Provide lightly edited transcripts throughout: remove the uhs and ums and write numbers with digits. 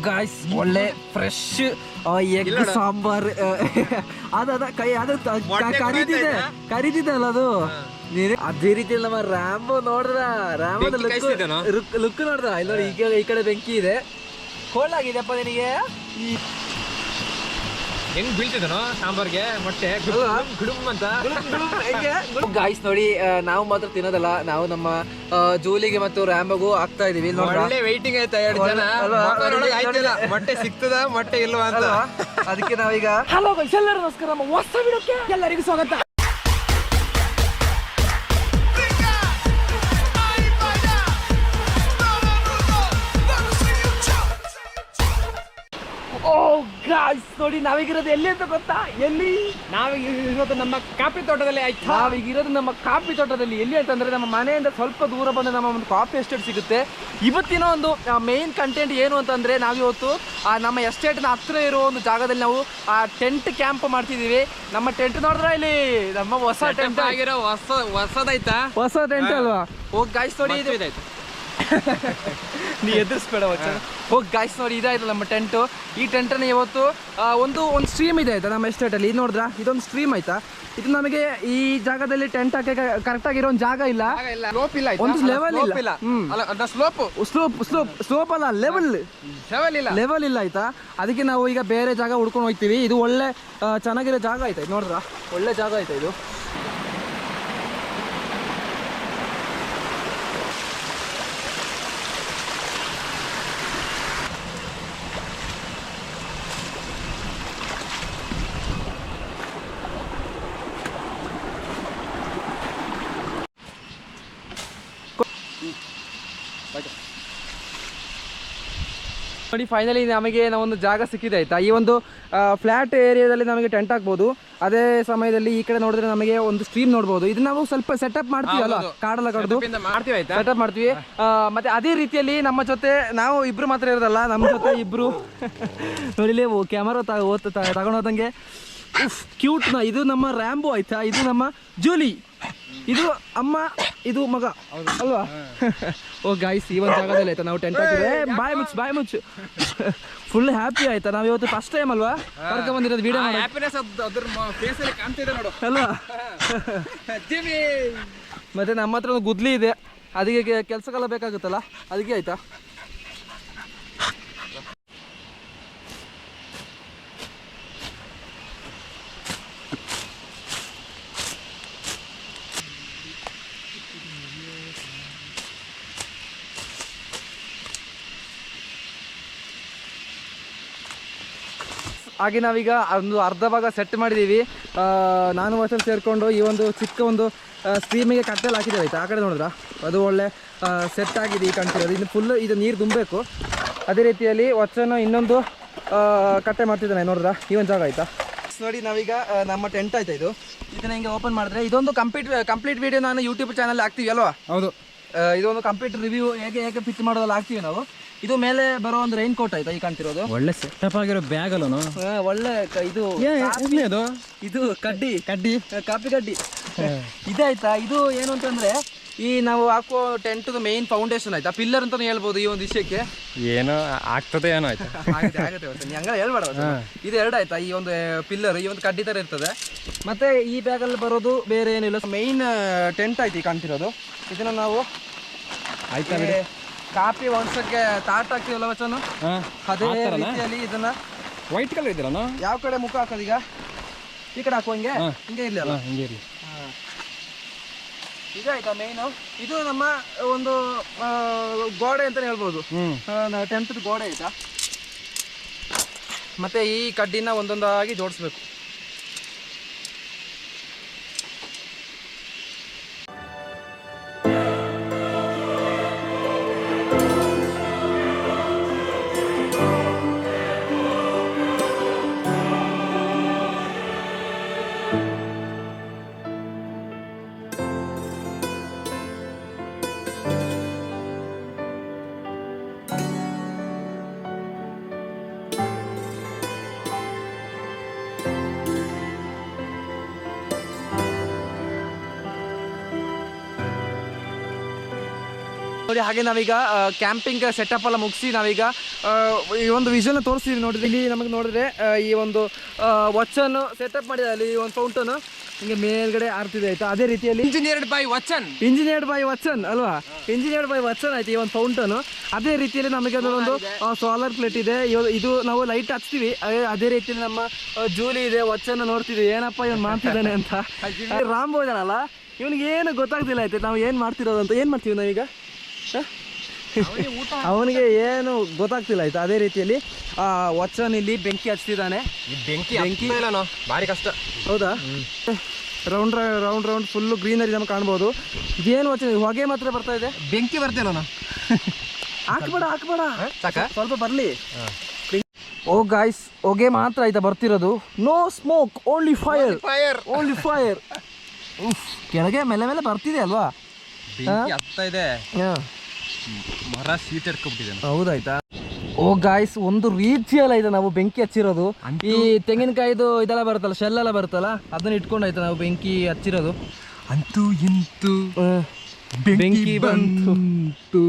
Guys ಒಳ್ಳೆ fresh egg sambar ಅದ ಕೈ ಅದು ಕರಿದಿದೆ ಅಲ್ಲ ಅದು ಅದೇ ರೀತಿ ನಮ್ಮ ರ್ಯಾಂಬೋ ನೋಡ್ರ ರ್ಯಾಂಬೋದ ಲುಕ್ ನೋಡ್ದ ಇಲ್ಲ ನೋಡಿ ಈಗ ಈ ಕಡೆ ಬೆಂಕಿ ಇದೆ ಕೋಲ್ಡ್ ನಿನಗೆ ಹೆಂಗ್ ಬೀಳ್ತಿದನೋ ಸಾಂಬಾರ್ಗೆ ಮೊಟ್ಟೆ ಅಂತ ಗಾಯ್ಸ್ ನೋಡಿ ನಾವು ಮಾತ್ರ ತಿನ್ನೋದಲ್ಲ ನಾವು ನಮ್ಮ ಜೂಲಿಗೆ ಮತ್ತು ರ್ಯಾಂಬೋಗೂ ಆಗ್ತಾ ಇದೀವಿ ಒಳ್ಳೆ ವೈಟಿಂಗ್ ಆಯ್ತಾ 2 ಜನ ಮೊಟ್ಟೆ ಸಿಗ್ತದ ಮೊಟ್ಟೆ ಇಲ್ವಾ ಅಂತ ಅದಕ್ಕೆ ನಾವೀಗ ಹಲೋ ಗೈಸ್ ಎಲ್ಲರಿಗೂ ನಮಸ್ಕಾರ ನಮ್ಮ ಹೊಸ ವಿಡಿಯೋಕ್ಕೆ ಎಲ್ಲರಿಗೂ ಸ್ವಾಗತ. ಗಾಯ್ಸ್ ನೋಡಿ ನಾವೀಗಿರೋದು ಎಲ್ಲಿ ಅಂತ ಗೊತ್ತಾ? ಎಲ್ಲಿ ನಾವೀಗಿರೋದು ನಮ್ಮ ಕಾಫಿ ತೋಟದಲ್ಲಿ ಆಯ್ತು. ನಾವೀಗಿರೋದು ನಮ್ಮ ಕಾಫಿ ತೋಟದಲ್ಲಿ ಎಲ್ಲಿ ಅಂತಂದ್ರೆ ನಮ್ಮ ಮನೆಯಿಂದ ಸ್ವಲ್ಪ ದೂರ ಬಂದ ನಮ್ಮ ಒಂದು ಕಾಫಿ ಎಸ್ಟೇಟ್ ಸಿಗುತ್ತೆ. ಇವತ್ತಿನ ಒಂದು ಮೇನ್ ಕಂಟೆಂಟ್ ಏನು ಅಂತಂದ್ರೆ ನಾವಿವತ್ತು ನಮ್ಮ ಎಸ್ಟೇಟ್ನ ಹತ್ರ ಇರೋ ಒಂದು ಜಾಗದಲ್ಲಿ ನಾವು ಟೆಂಟ್ ಕ್ಯಾಂಪ್ ಮಾಡ್ತಿದೀವಿ. ನಮ್ಮ ಟೆಂಟ್ ನೋಡಿದ್ರೆ ಇಲ್ಲಿ ನಮ್ಮ ಹೊಸ ಟೆಂಟ್ ಆಗಿರೋ ಹೊಸದಾಯ್ತಾ ಹೊಸ ಟೆಂಟ್ ಅಲ್ವಾ? ಹೋಗಿ ಗಾಯ್ಸ್ ನೋಡಿ ಇದಾಯ್ತು ನೀ ಎದುರಿಸ್ಬೇಡ ಹೋಗಿ ಗಾಯ್ಸ್ ನೋಡಿ ಇದಾಯ್ತು ನಮ್ಮ ಟೆಂಟು. ಈ ಟೆಂಟನ್ನು ಇವತ್ತು ಒಂದು ಸ್ಟ್ರೀಮ್ ಇದೆ ಆಯ್ತಾ ನಮ್ಮ ಎಸ್ಟೇಟಲ್ಲಿ. ಇದು ನೋಡಿದ್ರಾ ಇದೊಂದು ಸ್ಟ್ರೀಮ್ ಆಯ್ತಾ. ಇದು ನಮಗೆ ಈ ಜಾಗದಲ್ಲಿ ಟೆಂಟ್ ಹಾಕಕ್ಕೆ ಕರೆಕ್ಟ್ ಆಗಿರೋ ಒಂದು ಜಾಗ ಇಲ್ಲ, ಒಂದು ಲೆವೆಲ್ ಇಲ್ಲ. ಸ್ಲೋಪ್ ಅಲ್ಲ ಲೆವೆಲ್ ಇಲ್ಲ ಆಯ್ತಾ. ಅದಕ್ಕೆ ನಾವು ಈಗ ಬೇರೆ ಜಾಗ ಹುಡ್ಕೊಂಡು ಹೋಗ್ತೀವಿ. ಇದು ಒಳ್ಳೆ ಚೆನ್ನಾಗಿರೋ ಜಾಗ ಆಯ್ತಾ. ಇದು ನೋಡಿದ್ರಾ ಒಳ್ಳೆ ಜಾಗ ಆಯ್ತಾ ಇದು. ನೋಡಿ ಫೈನಲಿ ನಮಗೆ ಒಂದು ಜಾಗ ಸಿಕ್ಕಿದೆ ಆಯ್ತಾ. ಈ ಒಂದು ಫ್ಲಾಟ್ ಏರಿಯಾದಲ್ಲಿ ನಮಗೆ ಟೆಂಟ್ ಹಾಕ್ಬೋದು. ಅದೇ ಸಮಯದಲ್ಲಿ ಈ ಕಡೆ ನೋಡಿದ್ರೆ ನಮಗೆ ಒಂದು ಸ್ಟ್ರೀಮ್ ನೋಡ್ಬೋದು. ಇದು ನಾವು ಸ್ವಲ್ಪ ಸೆಟಪ್ ಮಾಡ್ತೀವಲ್ಲ, ಕಾಡೆಲ್ಲ ಕಡ್ದು ಸೆಟಪ್ ಮಾಡ್ತೀವಿ. ಮತ್ತೆ ಅದೇ ರೀತಿಯಲ್ಲಿ ನಮ್ಮ ಜೊತೆ ನಾವು ಇಬ್ರು ಮಾತ್ರ ಇರೋದಲ್ಲ, ನಮ್ಮ ಜೊತೆ ಇಬ್ರು ನೋಡಿಲಿ ಕ್ಯಾಮರಾ ತಗೊಂಡು ಹೋದಂಗೆ ಕ್ಯೂಟ್ನ ಇದು ನಮ್ಮ ರ್ಯಾಂಬೋ ಆಯ್ತಾ. ಇದು ನಮ್ಮ ಜೂಲಿ, ಇದು ಅಮ್ಮ, ಇದು ಮಗ ಅಲ್ವಾ. ಓ ಗಾಯ್ಸ್ ಈ ಒಂದು ಜಾಗದಲ್ಲಿ ಆಯ್ತಾ ನಾವು ಟೆಂಟ್ ಹಾಕಿದ್ರೆ ಬಾಯ್ ಮುಚ್ಚು ಫುಲ್ ಹ್ಯಾಪಿ ಆಯ್ತಾ. ನಾವು ಇವತ್ತು ಫಸ್ಟ್ ಟೈಮ್ ಅಲ್ವಾ ಕರ್ಕೊಂಡ್ ಬಂದಿರೋದು ವಿಡಿಯೋ ಅಲ್ವಾ. ಮತ್ತೆ ನಮ್ಮ ಹತ್ರ ಒಂದು ಗುದ್ಲಿ ಇದೆ, ಅದಕ್ಕೆ ಕೆಲಸಕ್ಕೆಲ್ಲ ಬೇಕಾಗುತ್ತಲ್ಲ ಅದಕ್ಕೆ ಆಯ್ತಾ. ಹಾಗೆ ನಾವೀಗ ಒಂದು ಅರ್ಧ ಭಾಗ ಸೆಟ್ ಮಾಡಿದ್ದೀವಿ. ನಾನು ವರ್ಷ ಸೇರಿಕೊಂಡು ಈ ಒಂದು ಚಿಕ್ಕ ಒಂದು ಸ್ಟ್ರೀಮಿಗೆ ಕಟ್ಟೆಲ್ಲ ಹಾಕಿದ್ದೇವೆ ಆಯ್ತಾ. ಆ ಕಡೆ ನೋಡಿದ್ರಾ ಅದು ಒಳ್ಳೆ ಸೆಟ್ ಆಗಿದೆ. ಈ ಕಾಣ್ತಿರೋದು ಇನ್ನು ಫುಲ್ ಇದು ನೀರು ತುಂಬಬೇಕು. ಅದೇ ರೀತಿಯಲ್ಲಿ ಹೊಚ್ಚನ್ನು ಇನ್ನೊಂದು ಕಟ್ಟೆ ಮಾಡ್ತಿದ್ದಾನೆ ನೋಡಿದ್ರಾ ಈ ಒಂದು ಜಾಗ ಆಯಿತಾ. ನೋಡಿ ನಾವೀಗ ನಮ್ಮ ಟೆಂಟ್ ಆಯ್ತಾ ಇದು. ಇದನ್ನ ಹಿಂಗೆ ಓಪನ್ ಮಾಡಿದ್ರೆ ಇದೊಂದು ಕಂಪ್ಲೀಟ್ ವಿಡಿಯೋ ನಾನು ಯೂಟ್ಯೂಬ್ ಚಾನಲ್ ಹಾಕ್ತೀವಿ ಅಲ್ವಾ. ಹೌದು, ಇದೊಂದು ಕಂಪ್ಲೀಟ್ ರಿವ್ಯೂ ಹೇಗೆ ಫಿಟ್ ಮಾಡೋದಲ್ಲ ಹಾಕ್ತೀವಿ ನಾವು. ಇದು ಮೇಲೆ ಬರೋ ಒಂದು ರೈನ್ ಕೋಟ್ ಆಯ್ತಾ ಈ ಕಾಣ್ತಿರೋದು. ಒಳ್ಳೆ ಸೆಟಪ್ ಆಗಿರೋ ಬ್ಯಾಗ್ ಅಲ್ಲ ಒಳ್ಳೆ ಇದು ಇದು ಕಡ್ಡಿ ಕಾಪಿ ಕಡ್ಡಿ ಇದಾಯ್ತಾ. ಇದು ಏನು ಅಂತಂದ್ರೆ ಈ ನಾವು ಹಾಕೋ ಟೆಂಟ್ ಮೇನ್ ಫೌಂಡೇಶನ್ ಆಯ್ತಾ, ಪಿಲ್ಲರ್ ಅಂತಾನು ಹೇಳ್ಬೋದು ಈ ಒಂದು ವಿಷಯಕ್ಕೆ. ಏನೋ ಆಗ್ತದೆ ಏನೋ ಆಯ್ತಾ ಆಗುತ್ತೆ ಹಂಗ ಹೇಳ್ಬೇಡ. ಇದು ಎರಡು ಆಯ್ತಾ ಈ ಒಂದು ಪಿಲ್ಲರ್, ಈ ಒಂದು ಕಡ್ಡಿ ತರ ಇರ್ತದೆ. ಮತ್ತೆ ಈ ಬ್ಯಾಗ್ ಅಲ್ಲಿ ಬರೋದು ಬೇರೆ ಏನಿಲ್ಲ, ಮೇನ್ ಟೆಂಟ್ ಆಯ್ತು ಈ ಕಾಣ್ತಿರೋದು. ಇದನ್ನ ನಾವು ಆಯ್ತಾ ಕಾಪಿ ಒಣಸಕ್ಕೆ ತಾಟ್ ಹಾಕ್ತೀವಲ್ಲ ವಚನ, ಅದೇ ರೀತಿಯಲ್ಲಿ ಇದನ್ನ ವೈಟ್ ಕಲರ್ ಇದ್ರಲ್ಲ ಯಾವ ಕಡೆ ಮುಖ ಹಾಕೋದು ಈಗ ಈ ಕಡೆ ಹಾಕುವ ಹಿಂಗೆ ಇರ್ಲಿ ಅಲ್ಲ ಹಿಂಗೆ ಇರಲಿ. ಇದು ಆಯ್ತಾ ಮೇನು. ಇದು ನಮ್ಮ ಒಂದು ಗೋಡೆ ಅಂತಾನೆ ಹೇಳ್ಬೋದು, ಟೆಂತ್ ಗೋಡೆ ಆಯ್ತಾ. ಮತ್ತೆ ಈ ಕಡ್ಡಿನ ಒಂದೊಂದಾಗಿ ಜೋಡಿಸ್ಬೇಕು. ನೋಡಿ ಹಾಗೆ ನಾವೀಗ ಕ್ಯಾಂಪಿಂಗ್ ಸೆಟಪ್ ಎಲ್ಲ ಮುಗಿಸಿ ನಾವೀಗ ಈ ಒಂದು ವಿಷನ್ ತೋರಿಸ್ತೀವಿ. ನೋಡಿದ್ರೆ ಇಲ್ಲಿ ನಮಗೆ ನೋಡಿದ್ರೆ ಈ ಒಂದು ವಾಚನ್ನು ಸೆಟಪ್ ಮಾಡಿದೆ. ಅಲ್ಲಿ ಒಂದು ಫೌಂಟನ್ ಹಿಂಗೆ ಮೇಲ್ಗಡೆ ಆರ್ತಿದೆ ಆಯ್ತಾ. ಅದೇ ರೀತಿಯಲ್ಲಿ ಇಂಜಿನಿಯರ್ಡ್ ಬೈ ವಚನ್ ಅಲ್ವಾ, ಇಂಜಿನಿಯರ್ಡ್ ಬೈ ವಚನ್ ಆಯ್ತು ಈ ಒಂದು ಫೌಂಟನ್. ಅದೇ ರೀತಿಯಲ್ಲಿ ನಮಗೆ ಒಂದು ಸೋಲಾರ್ ಪ್ಲೇಟ್ ಇದೆ. ಇದು ನಾವು ಲೈಟ್ ಹಚ್ತೀವಿ. ಅದೇ ರೀತಿಯಲ್ಲಿ ನಮ್ಮ ಜೂಲಿ ಇದೆ, ವಚನ್ ನೋಡ್ತಿದ್ವಿ ಏನಪ್ಪ ಇವನು ಮಾಡ್ತಿದ್ದಾನೆ ಅಂತ. ರಾಮ್ ಭೋಜನಲ್ಲ, ಇವನಿಗೆ ಏನು ಗೊತ್ತಾಗ್ತಿಲ್ಲ ಆಯ್ತು ನಾವು ಏನು ಮಾಡ್ತಿರೋದು ಅಂತ. ಏನು ಮಾಡ್ತೀವಿ ನಾವೀಗ, ಅವನಿಗೆ ಏನು ಗೊತ್ತಾಗ್ತಿಲ್ಲ ಆಯ್ತು. ಅದೇ ರೀತಿಯಲ್ಲಿ ವಚನ್ ಇಲ್ಲಿ ಬೆಂಕಿ ಹಚ್ತಿದ್ದಾನೆ. ಬೆಂಕಿ ಭಾರಿ ಕಷ್ಟ. ಹೌದಾ, ರೌಂಡ್ ರೌಂಡ್ ಫುಲ್ಲು ಗ್ರೀನರಿ ನಮ್ಗೆ ಕಾಣ್ಬೋದು. ಇದೇನು ವಚನ, ಹೊಗೆ ಮಾತ್ರ ಬರ್ತಾ ಇದೆ. ಬೆಂಕಿ ಬರ್ತಿಲ್ಲ ಹಾಕ್ಬೇಡ ಸಾಕ, ಸ್ವಲ್ಪ ಬರಲಿ. ಓ ಗಾಯ್ಸ್, ಹೊಗೆ ಮಾತ್ರ ಆಯ್ತಾ ಬರ್ತಿರೋದು. No smoke, only fire. ಕೆಳಗೆ ಮೇಲೆ ಬರ್ತಿದೆ ಅಲ್ವಾ, ಹತ್ತಾ ಇದೆ. ಮರ ಸೀಟ್ ಎಡ್ಕೊಂಡ್ಬಿಟ್ಟಿದೆ. ಹೌದಾಯ್ತಾ. ಓ ಗಾಯ್ಸ್, ಒಂದು ರೀತಿಯಲ್ಲ ಇದೆ ನಾವು ಬೆಂಕಿ ಹಚ್ಚಿರೋದು. ಈ ತೆಂಗಿನಕಾಯಿದು ಇದೆಲ್ಲ ಬರುತ್ತಲ್ಲ, ಶೆಲ್ ಎಲ್ಲ ಬರುತ್ತಲ್ಲ, ಅದನ್ನ ಇಟ್ಕೊಂಡಾಯ್ತಾ ನಾವು ಬೆಂಕಿ ಹಚ್ಚಿರೋದು. ಅಂತೂ ಇಂತೂ ಬೆಂಕಿ ಬಂತು.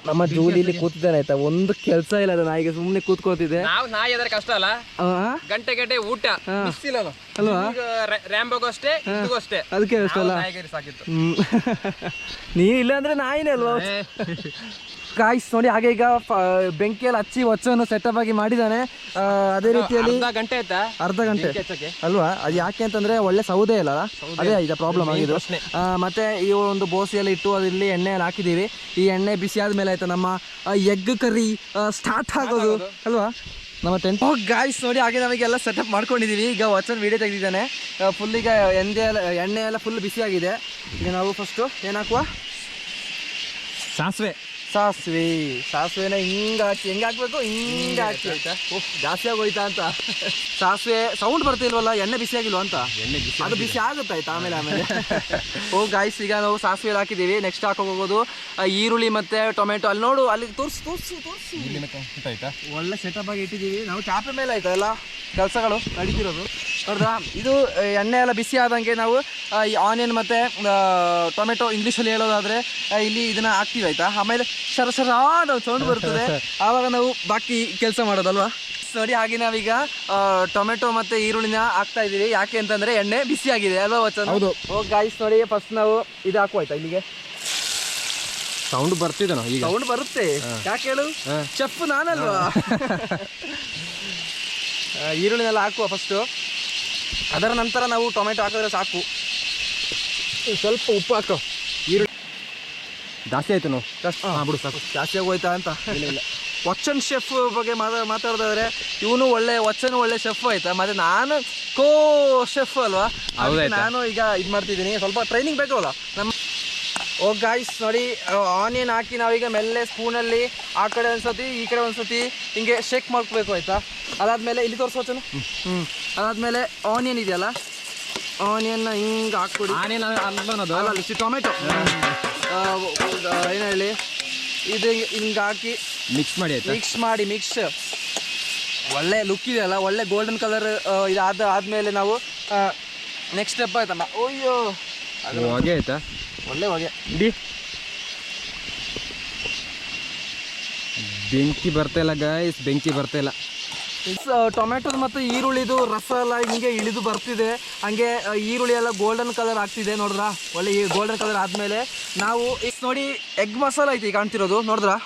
ನಮ್ಮ ಜೂಲಿಲಿ ಕೂತಿದ್ದಾನೆ ಆಯ್ತಾ, ಒಂದು ಕೆಲಸ ಇಲ್ಲ. ಅದು ನಾಯಿಗೆ ಸುಮ್ಮನೆ ಕೂತ್ಕೋತಿದೆ. ನಾಯಿ ಅದರ ಕಷ್ಟ ಅಲ್ಲ, ಗಂಟೆ ಊಟ ಅಲ್ವಾ, ರ್ಯಾಂಬೋಗೂ ಅಷ್ಟೇ, ಇದಕ್ಕೂ ಅಷ್ಟೇ. ಅದಕ್ಕೆ ಅಷ್ಟಲ್ಲ, ಸಾಕಿತ್ತು. ನೀನ್ ಇಲ್ಲ ಅಂದ್ರೆ ನಾಯಿನೇ ಅಲ್ವಾ. ಗಾಯ್ಸ್ ನೋಡಿ ಹಾಗೆ ಈಗ ಬೆಂಕಿಯಲ್ಲಿ ಹಚ್ಚಿ ವಚನ ಸೆಟಪ್ ಆಗಿ ಮಾಡಿದ್ದಾನೆ. ಅದೇ ರೀತಿಯಲ್ಲಿ ಅರ್ಧ ಗಂಟೆ ಅಲ್ವಾ. ಅದು ಯಾಕೆ ಅಂತಂದ್ರೆ ಒಳ್ಳೆ ಸೌದೆ ಇಲ್ಲ, ಅದೇ ಈಗ ಪ್ರಾಬ್ಲಮ್ ಆಗಿದೆ. ಮತ್ತೆ ಈ ಒಂದು ಬೋಸಿಯಲ್ಲಿ ಇಟ್ಟು ಅದಿಲ್ಲಿ ಎಣ್ಣೆಯಲ್ಲಿ ಹಾಕಿದೀವಿ. ಈ ಎಣ್ಣೆ ಬಿಸಿ ಆದ್ಮೇಲೆ ಆಯ್ತಾ ನಮ್ಮ ಎಗ್ ಕರಿ ಸ್ಟಾರ್ಟ್ ಆಗೋದು ಅಲ್ವಾ ನಮ್ಮ ಟೆಂಟ್. ಗಾಯ್ಸ್ ನೋಡಿ ಹಾಗೆ ನಮಗೆಲ್ಲ ಸೆಟಪ್ ಮಾಡ್ಕೊಂಡಿದೀವಿ. ಈಗ ವಚನ್ ವಿಡಿಯೋ ತೆಗೆದಿದ್ದಾನೆ ಫುಲ್. ಈಗ ಎಣ್ಣೆ ಎಲ್ಲ ಫುಲ್ ಬಿಸಿ ಆಗಿದೆ. ಈಗ ನಾವು ಫಸ್ಟು ಏನು ಹಾಕುವ, ಸಾಸಿವೆನ ಹಿಂಗೆ ಹಾಕಿ, ಹೆಂಗೆ ಹಾಕ್ಬೇಕು, ಹಿಂಗೆ ಹಾಕಿ ಆಯ್ತಾ. ಜಾಸ್ತಿ ಆಗೋಯ್ತಾ ಅಂತ. ಸಾಸಿವೆ ಸೌಂಡ್ ಬರ್ತಿಲ್ವಲ್ಲ, ಎಣ್ಣೆ ಬಿಸಿ ಆಗಿಲ್ವ ಅಂತ. ಅದು ಬಿಸಿ ಆಗುತ್ತೆ ಆಯ್ತಾ ಆಮೇಲೆ. ಓ ಗಾಯ್ಸ್, ಈಗ ನಾವು ಸಾಸಿವೆ ಹಾಕಿದ್ದೀವಿ. ನೆಕ್ಸ್ಟ್ ಹಾಕೋಬಹುದು ಈರುಳ್ಳಿ ಮತ್ತೆ ಟೊಮೆಟೊ. ಅಲ್ಲಿ ನೋಡು, ಅಲ್ಲಿ ತೋರಿಸಿ ಒಳ್ಳೆ ಸೆಟಪ್ ಆಗಿ ಇಟ್ಟಿದ್ದೀವಿ ನಾವು. ಚಾಪೆ ಮೇಲೆ ಆಯ್ತಾ ಎಲ್ಲ ಕೆಲಸಗಳು ನಡೀತಿರೋದು ನೋಡ್ದಾ. ಇದು ಎಣ್ಣೆ ಎಲ್ಲ ಬಿಸಿ ಆದಂಗೆ ನಾವು ಈ ಆನಿಯನ್ ಮತ್ತು ಟೊಮೆಟೊ, ಇಂಗ್ಲೀಷಲ್ಲಿ ಹೇಳೋದಾದರೆ ಇಲ್ಲಿ ಇದನ್ನು ಹಾಕ್ತೀವಿ ಆಯಿತಾ. ಆಮೇಲೆ ಸರ ಸೌಂಡ್ ಬರ್ತದೆ, ಆವಾಗ ನಾವು ಬಾಕಿ ಕೆಲಸ ಮಾಡೋದಲ್ವಾ. ನೋಡಿ ಹಾಗೆ ನಾವೀಗ ಟೊಮೆಟೊ ಮತ್ತು ಈರುಳ್ಳಿನ ಹಾಕ್ತಾ ಇದ್ದೀವಿ. ಯಾಕೆ ಅಂತಂದರೆ ಎಣ್ಣೆ ಬಿಸಿ ಆಗಿದೆ ಅಲ್ವಾ ವಚನ. ಹೌದು. ಓ ಗಾಯ್ಸ್ ನೋಡಿ, ಫಸ್ಟ್ ನಾವು ಇದು ಹಾಕುವಾಯ್ತಾ. ಇಲ್ಲಿಗೆ ಸೌಂಡ್ ಬರ್ತಿದೆ, ಈಗ ಸೌಂಡ್ ಬರುತ್ತೆ. ಯಾಕೆ ಹೇಳು, ಚೆಫ್ ನಾನಲ್ವಾ. ಈರುಳ್ಳಿನೆಲ್ಲ ಹಾಕುವ ಫಸ್ಟು. ಅದರ ನಂತರ ನಾವು ಟೊಮೆಟೊ ಹಾಕಿದ್ರೆ ಸಾಕು. ಸ್ವಲ್ಪ ಉಪ್ಪು ಹಾಕೋ. ಈರುಳ್ಳಿ ಜಾಸ್ತಿ ಆಯ್ತು ನಾವು ಬಿಡು ಸಾಕು. ಜಾಸ್ತಿ ಆಗೋಯ್ತಾ ಅಂತ ಇಲ್ಲ. ವಚನ್ ಶೆಫ್ ಬಗ್ಗೆ ಮಾತಾಡೋದಾದ್ರೆ ಇವನು ವಚನ್ ಒಳ್ಳೆ ಶೆಫ್ ಆಯ್ತಾ. ಮತ್ತೆ ನಾನು ಕೋ ಶೆಫ್ ಅಲ್ವಾ, ನಾನು ಈಗ ಇದು ಮಾಡ್ತಿದ್ದೀನಿ. ಸ್ವಲ್ಪ ಟ್ರೈನಿಂಗ್ ಬೇಕಲ್ಲ ನಮ್ಮ. ಓ ಗಾಯ್ಸ್ ನೋಡಿ, ಆನಿಯನ್ ಹಾಕಿ ನಾವೀಗ ಮೆಲ್ಲೆ ಸ್ಪೂನಲ್ಲಿ ಆ ಕಡೆ ಒಂದ್ಸತಿ ಈ ಕಡೆ ಒಂದ್ಸತಿ ಹಿಂಗೆ ಶೇಕ್ ಮಾಡ್ಕೋಬೇಕು ಆಯ್ತಾ. ಅದಾದ್ಮೇಲೆ ಇಲ್ಲಿ ತೋರಿಸೋಚನು. ಅದಾದ್ಮೇಲೆ ಆನಿಯನ್ ಇದೆಯಲ್ಲ, ಆನಿಯನ್ನ ಹಿಂಗೆ ಹಾಕ್ಕೊಡಿ. ಆನಿಯನ್ ಟೊಮೆಟೊ ಏನು ಹೇಳಿ, ಇದು ಹಿಂಗೆ ಹಾಕಿ ಮಿಕ್ಸ್ ಮಾಡಿ ಒಳ್ಳೆ ಲುಕ್ ಇದೆಯಲ್ಲ, ಒಳ್ಳೆ ಗೋಲ್ಡನ್ ಕಲರ್ ಆದಮೇಲೆ ನಾವು ನೆಕ್ಸ್ಟ್ ಸ್ಟೆಪ್ ಆಯ್ತಮ್ಮ. ಅಯ್ಯೋ ಹೊಗೆ ಆಯ್ತಾ, ಒಳ್ಳೆ ಹೊಗೆ. ಬೆಂಕಿ ಬರ್ತಾ ಇಲ್ಲ ಗಾಯ್ಸ್, ಬೆಂಕಿ ಬರ್ತಾ ಇಲ್ಲ. ಟೊಮೆಟೊ ಮತ್ತು ಈರುಳ್ಳಿದು ರಸ ಎಲ್ಲ ಹಿಂಗೆ ಇಳಿದು ಬರ್ತಿದೆ. ಹಂಗೆ ಈರುಳ್ಳಿ ಎಲ್ಲ ಗೋಲ್ಡನ್ ಕಲರ್ ಆಗ್ತಿದೆ ನೋಡ್ರಾ. ಒಳ್ಳೆ ಗೋಲ್ಡನ್ ಕಲರ್ ಆದಮೇಲೆ ನಾವು ಈಗ ನೋಡಿ ಎಗ್ ಮಸಾಲ ಐತಿ ಕಾಣ್ತಿರೋದು ನೋಡಿದ್ರಾ.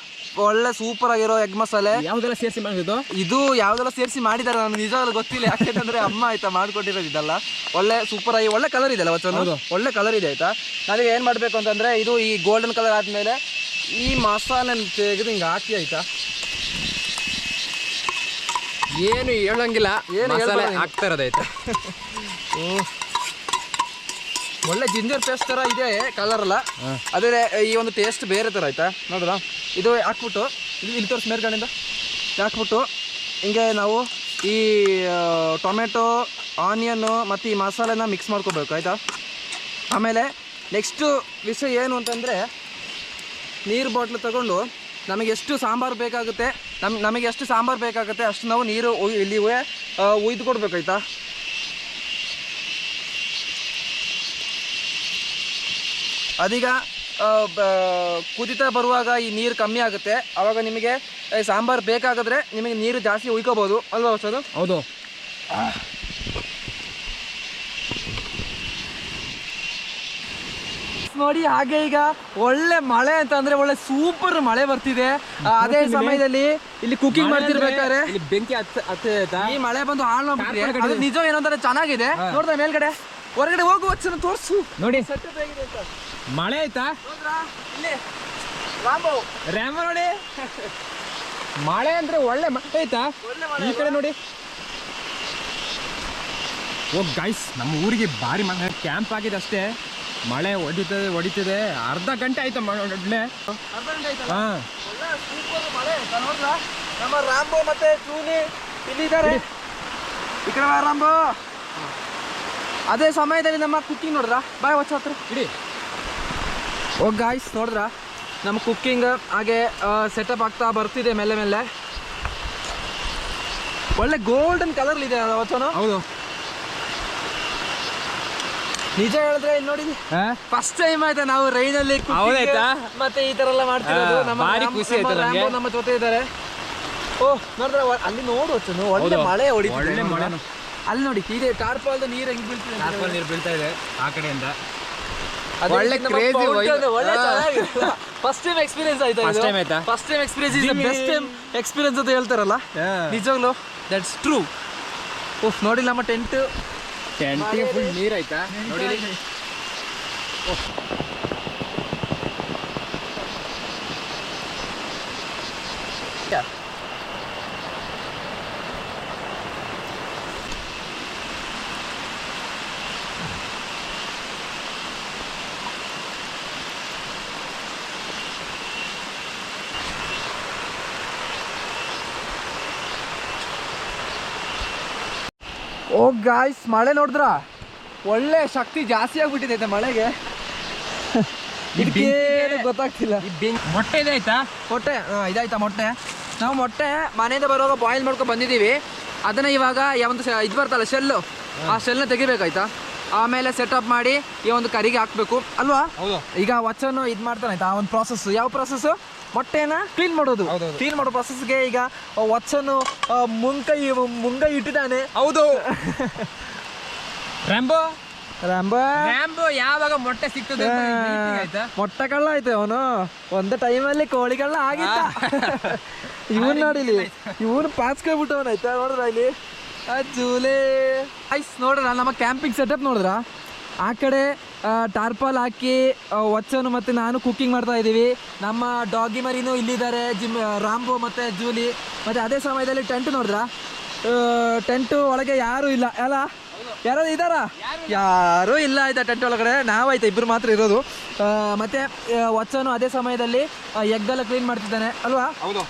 ಒಳ್ಳೆ ಸೂಪರ್ ಆಗಿರೋ ಎಗ್ ಮಸಾಲೆ. ಯಾವುದೆಲ್ಲ ಸೇರಿಸಿ ಮಾಡಿದ್ದು ಇದು, ಯಾವುದೆಲ್ಲ ಸೇರಿಸಿ ಮಾಡಿದ್ದಾರೆ ನನಗೆ ನಿಜವಾಗ್ಲೂ ಗೊತ್ತಿಲ್ಲ. ಯಾಕೆಂತಂದ್ರೆ ಅಮ್ಮ ಆಯ್ತಾ ಮಾಡ್ಕೊಟ್ಟಿರೋದು ಇದೆಲ್ಲ. ಒಳ್ಳೆ ಸೂಪರ್ ಆಗಿ ಒಳ್ಳೆ ಕಲರ್ ಇದೆಯಲ್ಲ ವಚನ, ಒಳ್ಳೆ ಕಲರ್ ಇದೆ ಆಯ್ತಾ. ನಾವೀಗ ಏನು ಮಾಡಬೇಕು ಅಂತಂದರೆ, ಇದು ಈ ಗೋಲ್ಡನ್ ಕಲರ್ ಆದಮೇಲೆ ಈ ಮಸಾಲೆ ತೆಗೆದು ಹಿಂಗೆ ಹಾಕಿ ಆಯ್ತಾ. ಏನು ಹೇಳಂಗಿಲ್ಲ, ಏನು ಹಾಕ್ತಾ ಇರೋದಾಯ್ತಾ. ಒಳ್ಳೆ ಜಿಂಜರ್ ಪೇಸ್ಟ್ ಥರ ಇದೆ ಕಲರ್ ಎಲ್ಲ. ಅದೇ ಈ ಒಂದು ಟೇಸ್ಟ್ ಬೇರೆ ಥರ ಆಯ್ತಾ ನೋಡ್ರಾ. ಇದು ಹಾಕ್ಬಿಟ್ಟು ಇಲ್ಲಿ ತೋರಿಸಿ ಮೇಲ್ಗಡೆಯಿಂದ ಹಾಕ್ಬಿಟ್ಟು ಹಿಂಗೆ ನಾವು ಈ ಟೊಮೆಟೊ, ಆನಿಯನ್ನು ಮತ್ತು ಈ ಮಸಾಲೆನ ಮಿಕ್ಸ್ ಮಾಡ್ಕೋಬೇಕು ಆಯಿತಾ. ಆಮೇಲೆ ನೆಕ್ಸ್ಟು ವಿಷಯ ಏನು ಅಂತಂದರೆ, ನೀರು ಬಾಟ್ಲು ತಗೊಂಡು ನಮಗೆ ಎಷ್ಟು ಸಾಂಬಾರು ಬೇಕಾಗುತ್ತೆ, ನಮಗೆ ಎಷ್ಟು ಸಾಂಬಾರು ಬೇಕಾಗುತ್ತೆ ಅಷ್ಟು ನಾವು ನೀರು ಇಲ್ಲಿ ಉಯ್ದು ಕೊಡ್ಬೇಕಾಯ್ತಾ. ಅದೀಗ ಕುದಿತಾ ಬರುವಾಗ ಈ ನೀರು ಕಮ್ಮಿ ಆಗುತ್ತೆ. ಆವಾಗ ನಿಮಗೆ ಸಾಂಬಾರು ಬೇಕಾಗಿದ್ರೆ ನಿಮಗೆ ನೀರು ಜಾಸ್ತಿ ಉಯ್ಕೋಬೋದು ಅಲ್ವಾ ಹೊಸದು? ಹೌದು. ನೋಡಿ ಹಾಗೆ ಈಗ ಒಳ್ಳೆ ಮಳೆ ಅಂತ ಅಂದ್ರೆ ಒಳ್ಳೆ ಸೂಪರ್ ಮಳೆ ಬರ್ತಿದೆ. ಅದೇ ಸಮಯದಲ್ಲಿ ಇಲ್ಲಿ ಕುಕಿಂಗ್ ಮಾಡ್ತಿರ್ಬೇಕಾದ್ರೆ ಬೆಂಕಿ ಈ ಮಳೆ ಬಂದು ಹಾಳು ಮಾಡ್ಬಿಟ್ಟಿದೆ. ಅದು ನಿಜ ಏನಂದ್ರೆ ಚೆನ್ನಾಗಿದೆ. ನೋಡ್ದ ಮೇಲ್ಗಡೆ ಹೊರಗಡೆ ಹೋಗುವ ತೋರ್ಸು ನೋಡಿ ಅಂತ. ಮಳೆ ಆಯ್ತಾ ಇಲ್ಲಿ ರಾಂಬೋ ರ್ಯಾಮ ನೋಡಿ. ಮಳೆ ಅಂದ್ರೆ ಒಳ್ಳೆ ಮಳೆ ಆಯ್ತಾ ಈ ಕಡೆ ನೋಡಿ. ಓ ಗೈಸ್, ನಮ್ಮ ಊರಿಗೆ ಭಾರಿ ಮಳೆ ಕ್ಯಾಂಪ್ ಆಗಿದೆ ಅಷ್ಟೇ. ಮಳೆ ಹೊಡಿತಿದೆ. ಅರ್ಧ ಗಂಟೆ ಆಯ್ತು ಒಳ್ಳೆ. ಅರ್ಧ ಗಂಟೆ ಆಯ್ತಲ್ಲ? ಹಾ, ಒಳ್ಳೆ ಸೂಪರ್ ಮಳೆ ಆಯ್ತಾ? ನೋಡ್ರಾ ನಮ್ಮ ರಾಂಬೋ ಮತ್ತೆ ಚೂನಿ ಇಲ್ಲಿದ್ದಾರೆ. ಈ ಕಡೆ ಬಾ ರಾಂಬೋ. ಅದೇ ಸಮಯದಲ್ಲಿ ನಮ್ಮ ಕುಕ್ಕಿಂಗ್ ನೋಡ್ರ ಬಾಯ್ ಹೊಚ್ಚ ಹತ್ರ ಇಡಿ. ಓ ಗಾಯ್ಸ್, ನೋಡಿದ್ರ ನಮ್ಮ ಕುಕ್ಕಿಂಗ್ ಹಾಗೆ ಸೆಟಪ್ ಆಗ್ತಾ ಬರ್ತಿದೆ ಮೆಲ್ಲೆ ಮೆಲ್ಲೆ. ಒಳ್ಳೆ ಗೋಲ್ಡನ್ ಕಲರ್ ಇದೆ ಹೊಚ್ಚನು. ಹೌದು, ನಿಜ ಹೇಳಿದ್ರೆ ಇಲ್ಲಿ ನೋಡಿ ಫಸ್ಟ್ ಟೈಮ್ ಆಯ್ತಾ ನಾವು ರೈನಲ್ಲಿ ಹೌದಾಯ್ತಾ? ಮತ್ತೆ ಈ ತರ ಎಲ್ಲ ಮಾಡ್ತಿರೋದು. ನಮ್ಮ ಭಾರಿ ಖುಷಿ ಆಯ್ತು ನಮ್ಗೆ. ನಮ್ಮ ಜೊತೆ ಇದ್ದಾರೆ. ಓ ನೋಡಿದ್ರೆ ಅಲ್ಲಿ ನೋಡು ಹೊಚ್ಚನು ಒಳ್ಳೆ ಮಳೆ ಹೊಡಿತಿದೆ. ಒಳ್ಳೆ ಮಳೆ. ಅಲ್ಲಿ ನೋಡಿ ಇದೆ ಟಾರ್ಪಾಲ್ದ ನೀರು ಹೆಂಗ್ ಬೀಳ್ತಿದೆ. ಟಾರ್ಪಲ್ ನೀರು ಬೀಳ್ತಾ ಇದೆ ಆ ಕಡೆಯಿಂದ. ಅದೇ ಒಳ್ಳೆ ನಮ್ಮ crazy fountain vibe. ಒಳ್ಳೆ ಚೆನ್ನಾಗಿದೆ. ಫಸ್ಟ್ ಟೈಮ್ ಎಕ್ಸ್ಪೀರಿಯನ್ಸ್ ಆಯ್ತಾ? First time ಆಯ್ತಾ? First time experience is the best time experience ಅಂತ ಹೇಳ್ತಾರಲ್ಲ, ನಿಜವಾಗ್ಲು ದಟ್ಸ್ ಟ್ರೂ. ಓಹ್ ನೋಡಿ ನಮ್ಮ ಟೆಂಟ್ ಫುಲ್ ನೀರ್ ಆಯ್ತಾ ನೋಡಿ. ಓ ಗಾಯ್ಸ್, ಮಳೆ ನೋಡಿದ್ರ ಒಳ್ಳೆ ಶಕ್ತಿ ಜಾಸ್ತಿ ಆಗ್ಬಿಟ್ಟಿದೆ ಮಳೆಗೆ. ಇದಕ್ಕೇನು ಗೊತ್ತಾಗ್ತಿಲ್ಲ. ಮೊಟ್ಟೆ ಇದೆ ಆಯ್ತಾ? ಮೊಟ್ಟೆ ಇದಾಯ್ತಾ? ಮೊಟ್ಟೆ ನಾವು ಮೊಟ್ಟೆ ಮನೆಯಿಂದ ಬರುವಾಗ ಬಾಯ್ಲ್ ಮಾಡ್ಕೊಂಡು ಬಂದಿದ್ದೀವಿ. ಅದನ್ನ ಇವಾಗ ಒಂದು ಇದು ಬರ್ತಲ್ಲ ಶೆಲ್ಲು, ಆ ಶೆಲ್ನ ತೆಗಿಬೇಕಾಯ್ತಾ. ಆಮೇಲೆ ಸೆಟಪ್ ಮಾಡಿ ಈ ಒಂದು ಕರಿಗೆ ಹಾಕ್ಬೇಕು ಅಲ್ವಾ? ಈಗ ವಚನ ಇದು ಮಾಡ್ತಾನೆ ಆಯ್ತಾ. ಒಂದು ಪ್ರಾಸೆಸ್. ಯಾವ ಪ್ರಾಸೆಸ್? ಮೊಟ್ಟೆನ ಕ್ಲೀನ್ ಮಾಡೋದು. ಕ್ಲೀನ್ ಮಾಡೋ ಪ್ರಾಸೆಸ್ಗೆ ಈಗ ವಚನು ಮುಂಗೈ ಇಟ್ಟಿದ್ದಾನೆ. ಹೌದು. ರ್ಯಾಂಬೋ ರಾಂಬೋ ಯಾವಾಗ ಮೊಟ್ಟೆ ಸಿಗ್ತದೆ ಆಯ್ತಾ? ಮೊಟ್ಟೆ ಕಳ್ಳ ಆಯ್ತು ಅವನು. ಒಂದು ಟೈಮಲ್ಲಿ ಕೋಳಿ ಕಳ್ಳ ಆಗಿತ್ತ. ಇವನ್ ನೋಡಿಲಿ, ಇವನು ಪಾಚ್ಕೊಬಿಟ್ಟವನಾಯ್ತಾ. ನೋಡ್ರ ಇಲ್ಲಿ ಜೂಲೆ ಐಸ್ ನೋಡ್ರ ನಮ್ಮ ಕ್ಯಾಂಪಿಂಗ್ ಸೆಟಪ್ ನೋಡಿದ್ರ. ಆ ಕಡೆ ಟಾರ್ಪಾಲ್ ಹಾಕಿ ವಚ್ಚನು ಮತ್ತು ನಾನು ಕುಕ್ಕಿಂಗ್ ಮಾಡ್ತಾ ಇದ್ದೀವಿ. ನಮ್ಮ ಡಾಗಿ ಮರಿನೂ ಇಲ್ಲಿದ್ದಾರೆ, ರಾಂಬೋ ಮತ್ತು ಜೂಲಿ. ಮತ್ತು ಅದೇ ಸಮಯದಲ್ಲಿ ಟೆಂಟ್ ನೋಡಿದ್ರ, ಟೆಂಟು ಒಳಗೆ ಯಾರೂ ಇಲ್ಲ ಅಲ್ಲ? ಯಾರು ಇದ್ದಾರ? ಯಾರೂ ಇಲ್ಲ ಆಯ್ತಾ ಟೆಂಟ್ ಒಳಗಡೆ. ನಾವಾಯ್ತಾ ಇಬ್ಬರು ಮಾತ್ರ ಇರೋದು. ಮತ್ತು ವಚ್ಚನು ಅದೇ ಸಮಯದಲ್ಲಿ ಎಗ್ಗೆಲ್ಲ ಕ್ಲೀನ್ ಮಾಡ್ತಿದ್ದಾನೆ ಅಲ್ವಾ? ಹೌದು.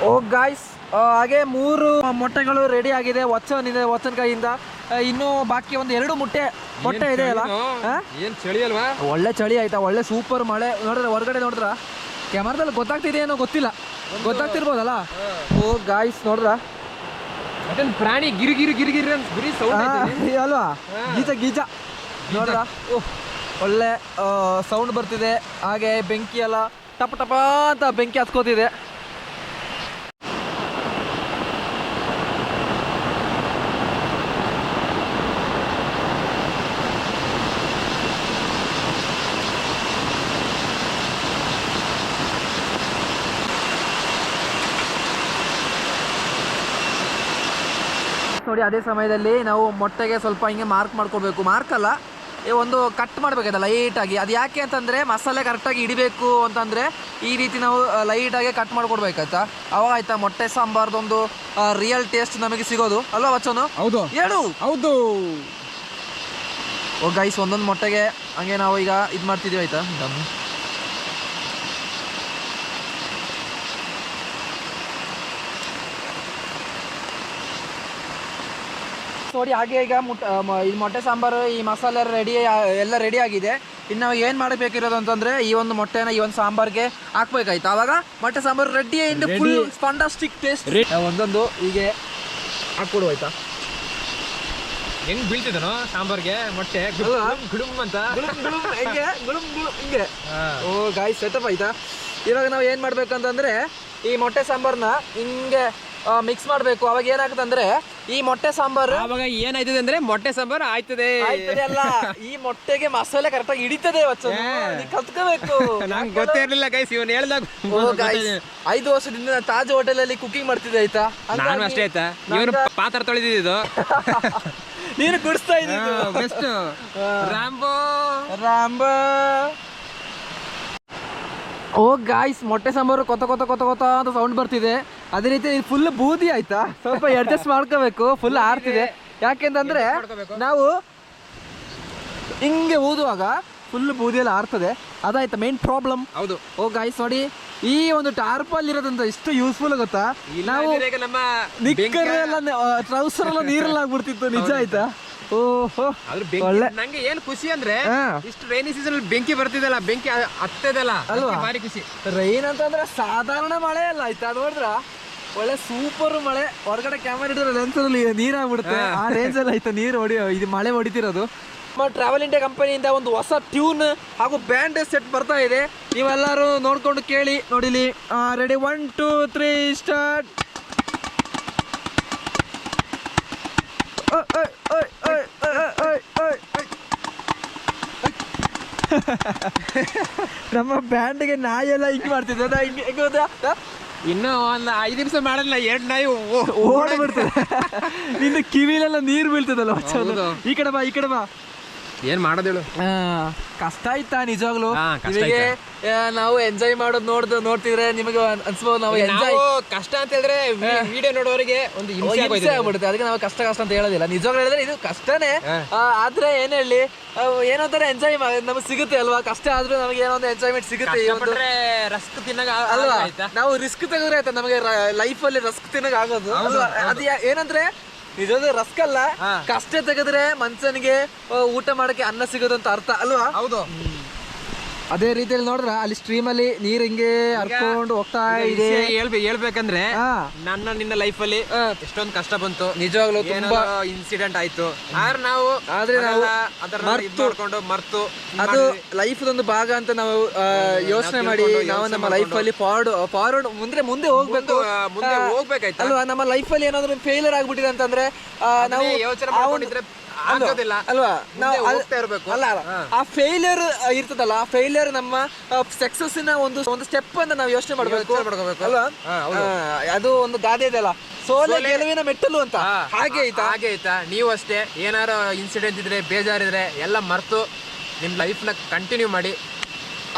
ಓ ಗಾಯ್ಸ್, ಹಾಗೆ 3 ಮೊಟ್ಟೆಗಳು ರೆಡಿ ಆಗಿದೆ ವಚ್ಚನ ಕೈಯಿಂದ. ಇನ್ನು ಬಾಕಿ ಒಂದು 2 ಮೊಟ್ಟೆ ಇದೆ ಅಲ್ಲ? ಏನ್ ಚಳಿ ಅಲ್ವಾ? ಒಳ್ಳೆ ಚಳಿ ಆಯ್ತಾ, ಒಳ್ಳೆ ಸೂಪರ್ ಮಳೆ. ನೋಡಿದ್ರೆ ಹೊರಗಡೆ ನೋಡಿದ್ರ ಕ್ಯಾಮರಾದಲ್ಲಿ ಗೊತ್ತಾಗ್ತಿದೆಯೇನೋ ಗೊತ್ತಿಲ್ಲ, ಗೊತ್ತಾಗ್ತಿರ್ಬೋದಲ್ಲ. ಓ ಗಾಯ್ಸ್ ನೋಡ್ರ ಪ್ರಾಣಿ ಗಿರಿ ಸೌಂಡ್ ಅಲ್ವಾ? ಗೀಜ ನೋಡ್ರ. ಓಹ್ ಒಳ್ಳೆ ಸೌಂಡ್ ಬರ್ತಿದೆ. ಹಾಗೆ ಬೆಂಕಿ ಎಲ್ಲ ಟಪ ಟಪ ಅಂತ ಬೆಂಕಿ ಹತ್ಕೋತಿದೆ. ನೋಡಿ ಅದೇ ಸಮಯದಲ್ಲಿ ನಾವು ಮೊಟ್ಟೆಗೆ ಸ್ವಲ್ಪ ಹಿಂಗೆ ಮಾರ್ಕ್ ಮಾಡ್ಕೋಬೇಕು. ಮಾರ್ಕಲ್ಲ, ಒಂದು ಕಟ್ ಮಾಡಬೇಕಲ್ಲ ಲೈಟಾಗಿ. ಅದು ಯಾಕೆ ಅಂತಂದರೆ ಮಸಾಲೆ ಕರೆಕ್ಟಾಗಿ ಹಿಡಿಬೇಕು ಅಂತಂದರೆ ಈ ರೀತಿ ನಾವು ಲೈಟಾಗಿ ಕಟ್ ಮಾಡ್ಕೊಡ್ಬೇಕಾಯ್ತಾ. ಅವಾಗ ಆಯ್ತಾ ಮೊಟ್ಟೆ ಸಾಂಬಾರ್ದೊಂದು ರಿಯಲ್ ಟೇಸ್ಟ್ ನಮಗೆ ಸಿಗೋದು ಅಲ್ವಾ ವಚ್ಚನು? ಹೌದು ಹೇಳು. ಹೌದು. ಓ ಗೈಸ್, ಒಂದೊಂದು ಮೊಟ್ಟೆಗೆ ಹಂಗೆ ನಾವು ಈಗ ಇದು ಮಾಡ್ತಿದ್ದೀವಿ ಆಯ್ತಾ. ನೋಡಿ ಹಾಗೆ ಈಗ ಇದು ಮೊಟ್ಟೆ ಸಾಂಬಾರು ಈ ಮಸಾಲೆ ಎಲ್ಲ ರೆಡಿ ಆಗಿದೆ. ಇನ್ನು ನಾವು ಏನು ಮಾಡಬೇಕಿರೋದು ಅಂತಂದರೆ ಈ ಒಂದು ಮೊಟ್ಟೆನ ಈ ಒಂದು ಸಾಂಬಾರ್ಗೆ ಹಾಕ್ಬೇಕಾಯ್ತು. ಆವಾಗ ಮೊಟ್ಟೆ sambar ready and full fantastic taste. ಒಂದೊಂದು ಹೀಗೆ ಹಾಕ್ಕೊಡು ಆಯ್ತಾ. ಹೆಂಗ್ ಬೀಳ್ತಿದನೋ ಸಾಂಬಾರ್ಗೆ ಮೊಟ್ಟೆ ಗುಡುಮ್ ಅಂತ ಹಿಂಗೆ ಹಿಂಗೆ. ಓ ಗಾಯ್ಸ್ ಸೆಟಪ್ ಆಯ್ತಾ. ಇವಾಗ ನಾವು ಏನು ಮಾಡ್ಬೇಕಂತಂದ್ರೆ ಈ ಮೊಟ್ಟೆ ಸಾಂಬಾರನ್ನ ಹಿಂಗೆ ಮಿಕ್ಸ್ ಮಾಡಬೇಕು. ಅವಾಗ ಏನಾಗುತ್ತೆ ಅಂದ್ರೆ ಈ ಮೊಟ್ಟೆ ಸಾಂಬಾರು ಅವಾಗ ಏನಾಯ್ತದೆ ಅಂದ್ರೆ ಮೊಟ್ಟೆ ಸಾಂಬಾರು ಆಯ್ತದೆ ಅಲ್ಲ, ಈ ಮೊಟ್ಟೆಗೆ ಮಸಾಲೆ ಕರೆಕ್ಟಾಗಿ ಹಿಡಿತದೆ. ಕಲ್ತ್ಕೋಬೇಕು. ನಂಗೆ ಗೊತ್ತೇ ಇರ್ಲಿಲ್ಲ ಗೈಸ್, ಇವನ್ ಹೇಳ್ದಾಗ 5 ವರ್ಷದಿಂದ ನಾನು ತಾಜ್ ಹೋಟೆಲ್ ಅಲ್ಲಿ ಕುಕಿಂಗ್ ಮಾಡ್ತಿದ್ದೆ ಆಯ್ತಾ. ನಾನು ಅಷ್ಟೇ ಆಯ್ತಾ, ಇವನು ಪಾತ್ರ ತೊಳೆದಿದ್ದು ನೀನು ಕುಡಿಸ್ತಾ ಇದ್ದೀನಿ. Best Rambo Rambo. ಓ ಗಾಯ್ಸ್, ಮೊಟ್ಟೆ ಸಾಂಬಾರು ಕೊತ್ತ ಕೊತ್ತ ಕೊತ್ತ ಕೊತ್ತ ಅಂತ ಸೌಂಡ್ ಬರ್ತಿದೆ. ಅದೇ ರೀತಿ ಫುಲ್ ಬೂದಿ ಆಯ್ತಾ, ಸ್ವಲ್ಪ ಅಡ್ಜಸ್ಟ್ ಮಾಡ್ಕೋಬೇಕು. ಫುಲ್ ಆರ್ತಿದೆ. ಯಾಕೆಂತಂದ್ರೆ ನಾವು ಹಿಂಗೆ ಊದುವಾಗ ಫುಲ್ ಬೂದಿಯಲ್ಲಿ ಆರ್ತದೆ. ಅದಾಯ್ತಾ ಮೇನ್ ಪ್ರಾಬ್ಲಮ್. ಹೌದು. ಓ ಗಾಯ್ಸ್ ನೋಡಿ, ಈ ಒಂದು ಟಾರ್ಪಲ್ ಇರೋದಂತ ಎಷ್ಟು ಯೂಸ್ಫುಲ್ ಗೊತ್ತಾ. ನಾವು ನಮ್ಮ ನಿಕ್ಕರ್ ಎಲ್ಲ ಟ್ರೌಸರ್ ಎಲ್ಲ ನೀರೆಲ್ಲ ಆಗ್ಬಿಡ್ತಿತ್ತು. ನಿಜ ಆಯ್ತಾ. ಓಹೋ, ನಂಗೆ ಏನ್ ಖುಷಿ ಅಂದ್ರೆ ಇಷ್ಟು ರೈನಿ ಸೀಸನ್ ಅಲ್ಲಿ ಬೆಂಕಿ ಬರ್ತಿದಲ್ಲ, ಬೆಂಕಿ ಹತ್ತದಲ್ಲ ಅಲ್ವಾ, ಭಾರಿ ಖುಷಿ. ರೈನ್ ಅಂತಂದ್ರೆ ಸಾಧಾರಣ ಮಳೆ ಅಲ್ಲ ಆಯ್ತಾ. ನೋಡಿದ್ರ ಒಳ್ಳೆ ಸೂಪರ್ ಮಳೆ. ಹೊರಗಡೆ ಕ್ಯಾಮರಾ ಇಟ್ಟಿರೋ ಲೆನ್ಸ್ ಅಲ್ಲಿ ನೀರಾಗ್ಬಿಡುತ್ತೆ. ಆ ರೇಂಜ್ ಅಲ್ಲಿ ಆಯ್ತಾ ನೀರು ಇದು ಮಳೆ ಹೊಡಿತಿರೋದು. ನಮ್ಮ ಟ್ರಾವೆಲ್ ಇಂಡಿಯಾ ಕಂಪನಿಯಿಂದ ಒಂದು ಹೊಸ ಟ್ಯೂನ್ ಹಾಗೂ ಬ್ಯಾಂಡ್ ಸೆಟ್ ಬರ್ತಾ ಇದೆ. ನೀವೆಲ್ಲರೂ ನೋಡ್ಕೊಂಡು ಕೇಳಿ ನೋಡಿಲಿ. Ready, 1 2 3 start. ನಮ್ಮ ಬ್ಯಾಂಡ್ಗೆ ನಾಯಿ ಎಲ್ಲ ಹಿಂಗ್ ಮಾಡ್ತಿದ್ದ. ಇನ್ನು ಒಂದು 5 ನಿಮಿಷ ಮಾಡಲ್ಲ, 2 ನಾಯಿ ಓಡ್ಬಿಡ್ತದೆ. ನಿನ್ನ ಕಿವಿಲೆಲ್ಲ ನೀರು ಬೀಳ್ತದಲ್ಲ. ಈ ಕಡೆ ಬಾ, ಈ ಕಡೆ ಬಾ. ಏನ್ ಮಾಡೋದೇಳು, ಕಷ್ಟ ಆಯ್ತಾ ನಿಜವಾಗ್ಲು. ನಾವು ಎಂಜಾಯ್ ಮಾಡೋದು ನೋಡ್ತಿದ್ರೆ ನಿಮಗೆ ಅನ್ಸ್ಬೋದು ನಾವು ಎಂಜಾಯ್ ಕಷ್ಟ ಅಂತ ಹೇಳಿದ್ರೆ ವಿಡಿಯೋ ನೋಡೋರಿಗೆ ಒಂದು ಹಿಂಸೆ ಆಗ್ಬಿಡುತ್ತೆ. ಅದಕ್ಕೆ ನಾವು ಕಷ್ಟ ಕಷ್ಟ ಅಂತ ಹೇಳೋದಿಲ್ಲ. ನಿಜವಾಗ್ಲೂ ಹೇಳಿದ್ರೆ ಇದು ಕಷ್ಟನೇ. ಆದ್ರೆ ಏನ್ ಹೇಳಿ, ಏನೋ ತರ ಎಂಜಾಯ್ ನಮಗೆ ಸಿಗುತ್ತೆ ಅಲ್ವಾ. ಕಷ್ಟ ಆದ್ರೂ ನಮಗೆ ಏನೋ ಒಂದು ಎಂಜಾಯ್ಮೆಂಟ್ ಸಿಗುತ್ತೆ. ರಸ್ಕ್ ತಿನ್ನಾಗ ಅಲ್ವಾ, ನಾವು ರಿಸ್ಕ್ ತೆಗೆದ್ರೆ ಆಯ್ತಾ ನಮಗೆ ಲೈಫ್ ಅಲ್ಲಿ ರಸ್ಕ್ ತಿನ್ನಾಗ ಆಗೋದು. ಅದು ಏನಂದ್ರೆ ನಿಜವಾದ ರಸ್ಕ್ ಅಲ್ಲ, ಕಷ್ಟ ತೆಗೆದ್ರೆ ಮನುಷ್ಯನಿಗೆ ಊಟ ಮಾಡಕ್ಕೆ ಅನ್ನ ಸಿಗೋದು ಅಂತ ಅರ್ಥ ಅಲ್ವಾ. ಹೌದು. ಅದೇ ರೀತಿಯಲ್ಲಿ ನೋಡ್ರ ಅಲ್ಲಿ ಸ್ಟ್ರೀಮ್ ಅಲ್ಲಿ ನೀರ್ ಹಿಂಗೆ ಹರ್ಕೊಂಡು ಹೋಗ್ತಾ ಇದೆ. ಹೇಳ್ಬೇಕಂದ್ರೆ ನಿನ್ನ ಲೈಫ್ ಅಲ್ಲಿ ಎಷ್ಟೊಂದು ಕಷ್ಟ ಬಂತು ನಿಜವಾಗ್ಲೂ, ತುಂಬಾ ಇನ್ಸಿಡೆಂಟ್ ಆಯ್ತು. ಆದ್ರೆ ನಾವು ಮರ್ತು ಅದು ಲೈಫ್ ಒಂದು ಭಾಗ ಅಂತ ನಾವು ಯೋಚನೆ ಮಾಡಿ ನಾವು ನಮ್ಮ ಲೈಫ್ ಅಲ್ಲಿ ಫಾರ್ವರ್ಡ್ ಮುಂದೆ ಹೋಗ್ಬೇಕಾಯ್ತು ಅಲ್ವಾ. ನಮ್ಮ ಲೈಫ್ ಅಲ್ಲಿ ಏನಾದ್ರು ಫೇಲಿಯರ್ ಆಗ್ಬಿಟ್ಟಿದೆ ಅಂತಂದ್ರೆ ನಾವು ಯೋಚನೆ ಅಲ್ವಾ, ಅಲ್ಲ ಆ ಫೇಲಿಯರ್ ಇರ್ತದಲ್ಲ, ಆ ಫೇಲಿಯರ್ ನಮ್ಮ ಸಕ್ಸಸ್ ನ ಒಂದು ಸ್ಟೆಪ್ ಅಂತ ನಾವು ಯೋಚನೆ ಮಾಡ್ಬೇಕು ಅಲ್ವಾ. ಅದು ಒಂದು ಗಾದೆ ಇದೆಯಲ್ಲ, ಸೋಲೆ ಗೆಲುವಿನ ಮೆಟ್ಟಲು ಅಂತ. ಹಾಗೆ ಆಯ್ತಾ. ನೀವು ಅಷ್ಟೇ, ಏನಾರು ಇನ್ಸಿಡೆಂಟ್ ಇದ್ರೆ ಬೇಜಾರಿದ್ರೆ ಎಲ್ಲ ಮರ್ತು ನಿಮ್ ಲೈಫ್ ನ ಕಂಟಿನ್ಯೂ ಮಾಡಿ.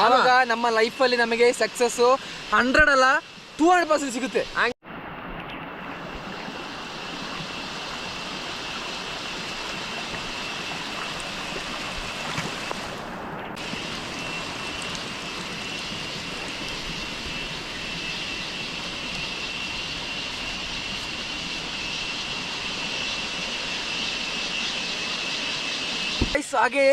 ಆವಾಗ ನಮ್ಮ ಲೈಫ್ ಅಲ್ಲಿ ನಮಗೆ ಸಕ್ಸಸ್ 100 ಅಲ್ಲ 200% ಸಿಗುತ್ತೆ. ಹಾಗೆ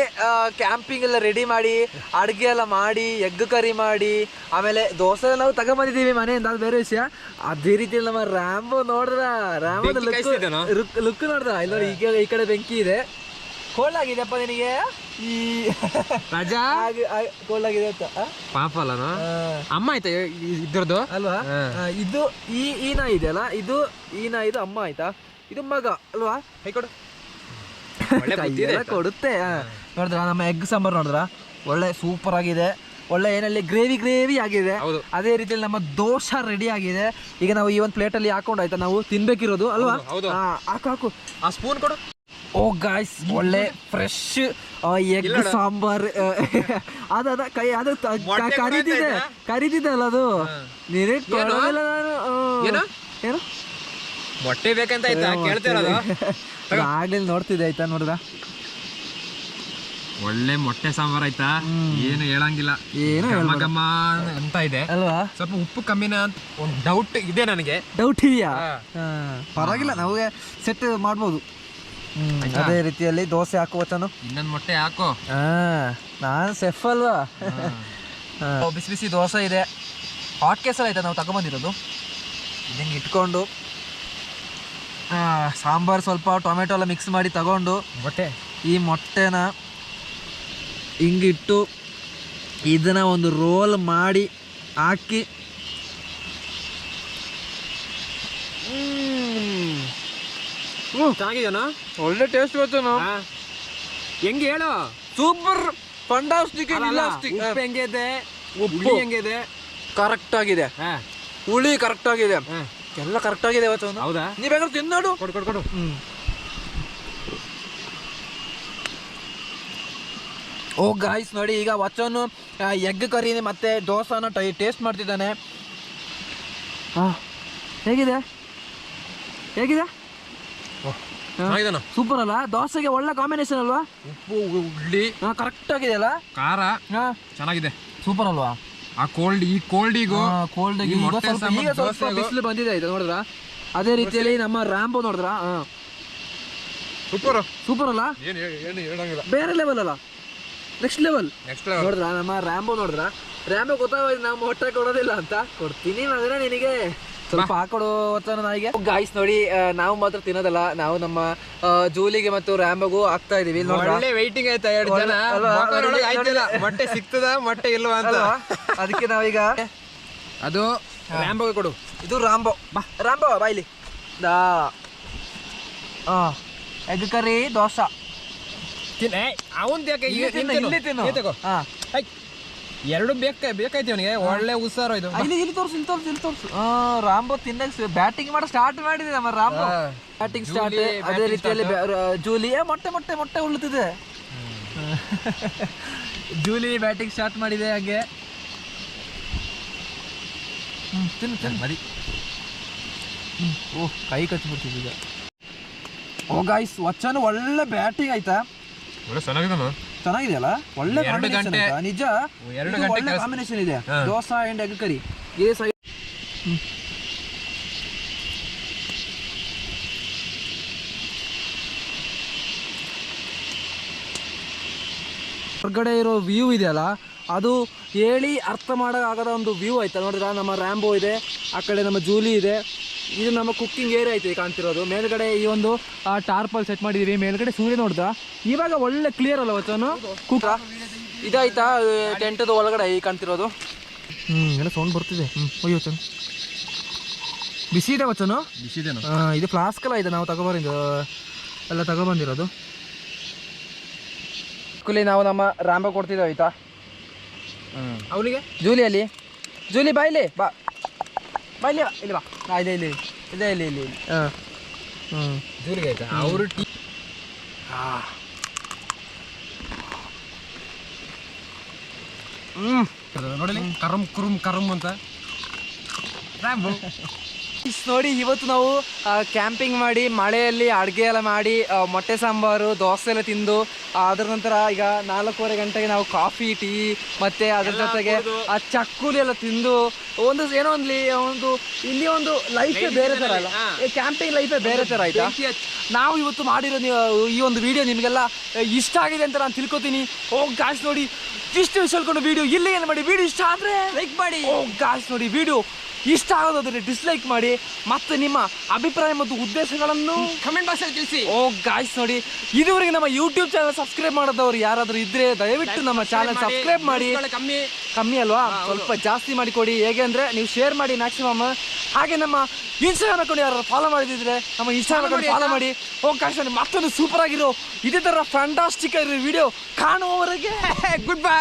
ಕ್ಯಾಂಪಿಂಗ್ ಎಲ್ಲ ರೆಡಿ ಮಾಡಿ, ಅಡುಗೆ ಎಲ್ಲ ಮಾಡಿ, ಎಗ್ ಕರಿ ಮಾಡಿ, ಆಮೇಲೆ ದೋಸೆ ನಾವು ತಗೊಂಬಂದಿದ್ದೀವಿ ಮನೆಯಿಂದ, ಅದು ಬೇರೆ ವಿಷಯ. ಅದೇ ರೀತಿಯಲ್ಲಿ ನಮ್ಮ ರ್ಯಾಂಬೋ ನೋಡ್ರ, ರ್ಯಾಂಬೋದ ಲುಕ್ ನೋಡ್ದ ಇಲ್ಲ. ಈ ಕಡೆ ಬೆಂಕಿ ಇದೆ. ಕೋಲ್ಡ್ ಆಗಿದೆಪ್ಪ ನಿನಗೆ ಈ ರಜಾ ಕೋಲ್ಡ್ ಆಗಿದೆ ಅಂತ ಪಾಪ ಅಲ್ಲ ಅಮ್ಮ ಆಯ್ತಾ ಇದ್ರದ್ದು ಅಲ್ವಾ. ಇದು ಈ ನಾಯಿ ಇದೆ ಅಲ್ಲ, ಇದು ಈ ನಾಯಿದು ಅಮ್ಮ ಆಯ್ತಾ, ಇದು ಮಗ ಅಲ್ವಾ. ಕೈಕೊಡು ಕೊಡುತ್ತೆ. ನೋಡಿದ್ರ ನಮ್ಮ ಎಗ್ ಸಾಂಬಾರ್ ನೋಡಿದ್ರ ಒಳ್ಳೆ ಸೂಪರ್ ಆಗಿದೆ. ಒಳ್ಳೆ ಏನಲ್ಲಿ ಗ್ರೇವಿ ಆಗಿದೆ. ಅದೇ ರೀತಿಯಲ್ಲಿ ನಮ್ಮ ದೋಸೆ ರೆಡಿ ಆಗಿದೆ. ಈಗ ನಾವು ಈ ಒಂದು ಪ್ಲೇಟ್ ಅಲ್ಲಿ ಹಾಕೊಂಡು ಆಯ್ತಾ ನಾವು ತಿನ್ಬೇಕಿರೋದು ಅಲ್ವಾ. ಹಾಕು ಆ ಸ್ಪೂನ್ ಕೊಡು. ಓ ಗಾಯ್ಸ್, ಒಳ್ಳೆ ಫ್ರೆಶ್ ಎಗ್ ಸಾಂಬಾರ್. ಅದ ಕೈ ಅದು ಕರಿದಿದೆ ಅಲ್ಲ, ಅದು ನೀರೇ ಏನು ಮೊಟ್ಟೆ ಬೇಕಂತ ಆಯ್ತಾ ಕೇಳ್ತಿರೋದು. ಆಗ್ಲಿ ನೋಡ್ತಿದ್ದೆ ಆಯ್ತಾ. ನೋಡ್ದ ಒಳ್ಳೆ ಮೊಟ್ಟೆ ಸಾಂಬಾರ್ ಆಯ್ತಾ, ಏನು ಹೇಳಂಗಿಲ್ಲ, ಏನು ಗಮ್ಮ ಅಂತ ಇದೆ ಅಲ್ವಾ. ಸ್ವಲ್ಪ ಉಪ್ಪು ಕಮ್ಮಿನ ಅಂತ ಒಂದು ಡೌಟ್ ಇದೆ ನನಗೆ. ಡೌಟ್ ಇದೆಯಾ? ಪರವಾಗಿಲ್ಲ, ನಮಗೆ ಸೆಟ್ ಮಾಡ್ಬೋದು. ಅದೇ ರೀತಿಯಲ್ಲಿ ದೋಸೆ ಹಾಕುವ ತಾನು. ಇನ್ನೊಂದು ಮೊಟ್ಟೆ ಹಾಕೋ. ನಾನು ಸೆಫ್ ಅಲ್ವಾ. ಬಿಸಿ ಬಿಸಿ ದೋಸೆ ಇದೆ. ಹಾಟ್ ಕೇಸಲ್ಲಿ ಆಯ್ತಾ ನಾವು ತಗೊಂಬಂದಿರೋದು. ಹಿಂಗೆ ಇಟ್ಕೊಂಡು ಸಾಂಬಾರು ಸ್ವಲ್ಪ ಟೊಮೆಟೊ ಎಲ್ಲ ಮಿಕ್ಸ್ ಮಾಡಿ ತಗೊಂಡು ಈ ಮೊಟ್ಟೆನ ಹಿಂಗಿಟ್ಟು ಇದನ್ನ ಒಂದು ರೋಲ್ ಮಾಡಿ ಹಾಕಿ ಚೆನ್ನಾಗಿದೆನಾ? ಒಳ್ಳೆ ಟೇಸ್ಟ್ ಗೊತ್ತೇನು? ಹೆಂಗೆ ಹೇಳು? Super fantastic. ಉಪ್ಪು ಹೆಂಗಿದೆ? ಉಪ್ಪು ಹೆಂಗಿದೆ? ಕರೆಕ್ಟ್ ಆಗಿದೆ, ಹುಳಿ ಕರೆಕ್ಟ್ ಆಗಿದೆ, ಎಲ್ಲ ಕರೆಕ್ಟ್ ಆಗಿದೆ ಇವತ್ತು. ಹೌದಾ? ನೀ ಬೇಕಾದ್ರೆ ತಿನ್ನೋಡು. ಕೊಡು. ಓ ಗಾಯ್ಸ್ ನೋಡಿ, ಈಗ ವಚನು ಎಗ್ ಕರಿ ಮತ್ತೆ ದೋಸಾನ ಟೇಸ್ಟ್ ಮಾಡ್ತಿದ್ದಾನೆ. ಹೇಗಿದೆ ಸೂಪರ್ ಅಲ್ಲ? ದೋಸೆಗೆ ಒಳ್ಳೆ ಕಾಂಬಿನೇಷನ್ ಅಲ್ವಾ? ಉಪ್ಪು ಉಳ್ಳಿ ಕರೆಕ್ಟ್ ಆಗಿದೆ ಅಲ್ಲ? ಖಾರ ಚೆನ್ನಾಗಿದೆ, ಸೂಪರ್ ಅಲ್ವಾ? ಆ ಕೋಲ್ಡಿಗೂ ಸ್ವಲ್ಪ ಬಿಸಿಲು ಬಂದಿದೆ ಇದು ನೋಡಿದ್ರ. ಅದೇ ರೀತಿಯಲ್ಲಿ ನಮ್ಮ ರ್ಯಾಂಬೋ ನೋಡಿದ್ರ ಸೂಪರ್ ಅಲ್ಲ? ಬೇರೆ ಲೆವೆಲ್ ಅಲ್ಲ, ನೆಕ್ಸ್ಟ್ ಲೆವೆಲ್ ನೋಡಿದ್ರ. ನಮ್ಮ ರ್ಯಾಂಬೋ ಗೊತ್ತಾಗೋದು ನಾವು ಮೊಟ್ಟೆ ಕೊಡೋದಿಲ್ಲ ಅಂತ. ಕೊಡ್ತೀನಿ ಮಗನೇ ನಿನಗೆ, ಸ್ವಲ್ಪ ಹಾಕೊಡು ನನಗೆ. ಗಾಯ್ಸ್ ನೋಡಿ, ನಾವು ಮಾತ್ರ ತಿನ್ನೋದಲ್ಲ, ನಾವು ನಮ್ಮ ಜೂಲಿಗೆ ಮತ್ತು ರ್ಯಾಂಬೋಗೂ ಹಾಕ್ತಾ ಇದೀವಿ. ಒಳ್ಳೆ ವೈಟಿಂಗ್ ಆಯ್ತಾ? 2 ಜನ ಮೊಟ್ಟೆ ಸಿಗ್ತದ ಮೊಟ್ಟೆ ಇಲ್ವಾ ಅಂತ. ಅದಕ್ಕೆ ನಾವೀಗ ಅದು ರ್ಯಾಂಬೋಗೆ ಕೊಡು. ಇದು ರಾಂಬೋ ಬಾಯ್ಲಿ. ಎಗ್ ಕರಿ ದೋಸಾ ಎರಡು ಬೇಕಾಯ್ತು ಅವನಿಗೆ. ಒಳ್ಳೆ ಉತ್ಸಾರ ಇದು. ಇಲ್ಲಿ ತೋರ್ಸು. ರಾಂಬೋ ತಿನ್ನಕ್ ಬ್ಯಾಟಿಂಗ್ ಮಾಡ ಸ್ಟಾರ್ಟ್ ಮಾಡಿದೆ ನಮ್ಮ ರಾಂಬೋ. Batting start. ಅದೇ ರೀತಿಯಲ್ಲಿ ಜೂಲಿ ಮೊಟ್ಟೆ ಉಳ್ಳುತ್ತಿದೆ. ಜೂಲಿ ಬ್ಯಾಟಿಂಗ್ ಸ್ಟಾರ್ಟ್ ಮಾಡಿದೆ. ಹಾಗೆ ತಿನ್ನು ಮರಿ. ಓಹ್, ಕೈ ಕಚ್ಚಿಬಿಡ್ತಿದ್ದೆ ಈಗ. ಓ ಗಾಯ್ಸ್, ವಚನ ಒಳ್ಳೆ ಬ್ಯಾಟಿಂಗ್ ಆಯ್ತಾ? ಚೆನ್ನಾಗಿದೆಯಲ್ಲ? ಒಳ್ಳೆ ಕಾಂಬಿನೇಷನ್ ಆಯ್ತಾ? ನಿಜ, ಒಳ್ಳೆ ಕಾಂಬಿನೇಷನ್ ಇದೆ. Dosa and egg curry. ಹೊರಗಡೆ ಇರೋ ವ್ಯೂ ಇದೆಯಲ್ಲ, ಅದು ಹೇಳಿ ಅರ್ಥ ಮಾಡೋಕ್ಕಾಗದ ಒಂದು ವ್ಯೂ ಆಯ್ತಾ ನೋಡಿದ್ರ. ನಮ್ಮ ರ್ಯಾಂಬೋ ಇದೆ, ಆ ಕಡೆ ನಮ್ಮ ಜೂಲಿ ಇದೆ. ಇದು ನಮ್ಮ ಕುಕ್ಕಿಂಗ್ ಏರಿಯಾ ಐತೆ ಕಾಣ್ತಿರೋದು. ಮೇಲ್ಗಡೆ ಈ ಒಂದು ಟಾರ್ಪಲ್ ಸೆಟ್ ಮಾಡಿದೀವಿ. ಮೇಲ್ಗಡೆ ಸೂರ್ಯ ನೋಡ್ದ ಇವಾಗ ಒಳ್ಳೆ ಕ್ಲಿಯರ್ ಅಲ್ಲ ವಚನು? ಕುಕ್ ಇದಾಯ್ತಾ ಟೆಂಟದ ಒಳಗಡೆ ಈ ಕಾಣ್ತಿರೋದು. ಎಲ್ಲ ಸೌಂಡ್ ಬರ್ತಿದೆ. ಒಯ್ಯೋ ವಚನ್, ಬಿಸಿ ಇದೆ ವಚನು? ಬಿಸಿದೇನು? ಇದು ಫ್ಲಾಸ್ಕ್ ಎಲ್ಲ ಇದೆ, ನಾವು ತಗೊಬಂದಿರೋದು. ಕುಲಿ ನಾವು ನಮ್ಮ ರಾಂಬ ಕೊಡ್ತಿದ್ದೇವೆ ಆಯ್ತಾ ಅವನಿಗೆ. ಜೂಲಿ ಬಾಯ್ಲಿ ಬಾ, ಇಲ್ಲಿ ಬಾ. ಇಲ್ಲಿ ಜೂಲಿಗೆ ಆಯ್ತಾ? ಅವರು ನೋಡಿ ಕರಂ ಅಂತ ನೋಡಿ. ಇವತ್ತು ನಾವು ಕ್ಯಾಂಪಿಂಗ್ ಮಾಡಿ ಮಳೆಯಲ್ಲಿ ಅಡುಗೆ ಎಲ್ಲ ಮಾಡಿ ಮೊಟ್ಟೆ ಸಾಂಬಾರು ದೋಸೆ ಎಲ್ಲ ತಿಂದು ಅದರ ನಂತರ ಈಗ 4:15 ಗಂಟೆಗೆ ನಾವು ಕಾಫಿ ಟೀ ಮತ್ತೆ ಅದ್ರ ಜೊತೆಗೆ ಆ ಚಕ್ಕುಲಿ ಎಲ್ಲ ತಿಂದು ಏನೋ ಒಂದು ಇಲ್ಲಿ ಒಂದು ಲೈಫೇ ಬೇರೆ ಥರ ಅಲ್ಲ, ಕ್ಯಾಂಪಿಂಗ್ ಲೈಫೇ ಬೇರೆ ಥರ ಆಯ್ತಾ. ನಾವು ಇವತ್ತು ಮಾಡಿರೋ ಈ ಒಂದು ವಿಡಿಯೋ ನಿಮಗೆಲ್ಲ ಇಷ್ಟ ಆಗಿದೆ ಅಂತ ನಾನು ತಿಳ್ಕೊತೀನಿ. ಗಾಯ್ಸ್ ನೋಡಿ, ಇಷ್ಟು ವಿಷಯಕೊಂಡು ವಿಡಿಯೋ ಇಲ್ಲಿ ಏನು ಮಾಡಿ. ವಿಡಿಯೋ ಇಷ್ಟ ಆದರೆ ಲೈಕ್ ಮಾಡಿ. ಗಾಯ್ಸ್ ನೋಡಿ, ವಿಡಿಯೋ ಇಷ್ಟ ಆಗೋದಾದ್ರೆ ಡಿಸ್ಲೈಕ್ ಮಾಡಿ, ಮತ್ತೆ ನಿಮ್ಮ ಅಭಿಪ್ರಾಯ ಮತ್ತು ಉದ್ದೇಶಗಳನ್ನು ಕಮೆಂಟ್ ಬಾಕ್ಸಲ್ಲಿ ತಿಳಿಸಿ. ಗಾಯ್ಸ್ ನೋಡಿ, ಇದುವರೆಗೆ ನಮ್ಮ ಯೂಟ್ಯೂಬ್ ಚಾನಲ್ ಸಬ್ಸ್ಕ್ರೈಬ್ ಮಾಡದವ್ರು ಯಾರಾದರೂ ಇದ್ರೆ ದಯವಿಟ್ಟು ನಮ್ಮ ಚಾನಲ್ ಸಬ್ಸ್ಕ್ರೈಬ್ ಮಾಡಿ. ಕಮ್ಮಿ ಅಲ್ವಾ? ಸ್ವಲ್ಪ ಜಾಸ್ತಿ ಮಾಡಿಕೊಡಿ. ಹೇಗೆ ಅಂದರೆ ನೀವು ಶೇರ್ ಮಾಡಿ ಮ್ಯಾಕ್ಸಿಮಮ್. ಹಾಗೆ ನಮ್ಮ ಇನ್ಸ್ಟಾಗ್ರಾಮ್ ಅಕೌಂಟ್ ಯಾರು ಫಾಲೋ ಮಾಡಿದ್ರೆ ನಮ್ಮ ಇನ್ಸ್ಟಾಗ್ರಾಮ್ ಅಕೌಂಟ್ ಫಾಲೋ ಮಾಡಿ. ಗಾಯ್ಸ್ ನೋಡಿ, ಮತ್ತೊಂದು ಸೂಪರ್ ಆಗಿರೋ ಇದೇ ಥರ ಫ್ಯಾಂಟಾಸ್ಟಿಕ್ ಆಗಿರೋ ವಿಡಿಯೋ ಕಾಣುವವರೆಗೆ ಗುಡ್ ಬೈ.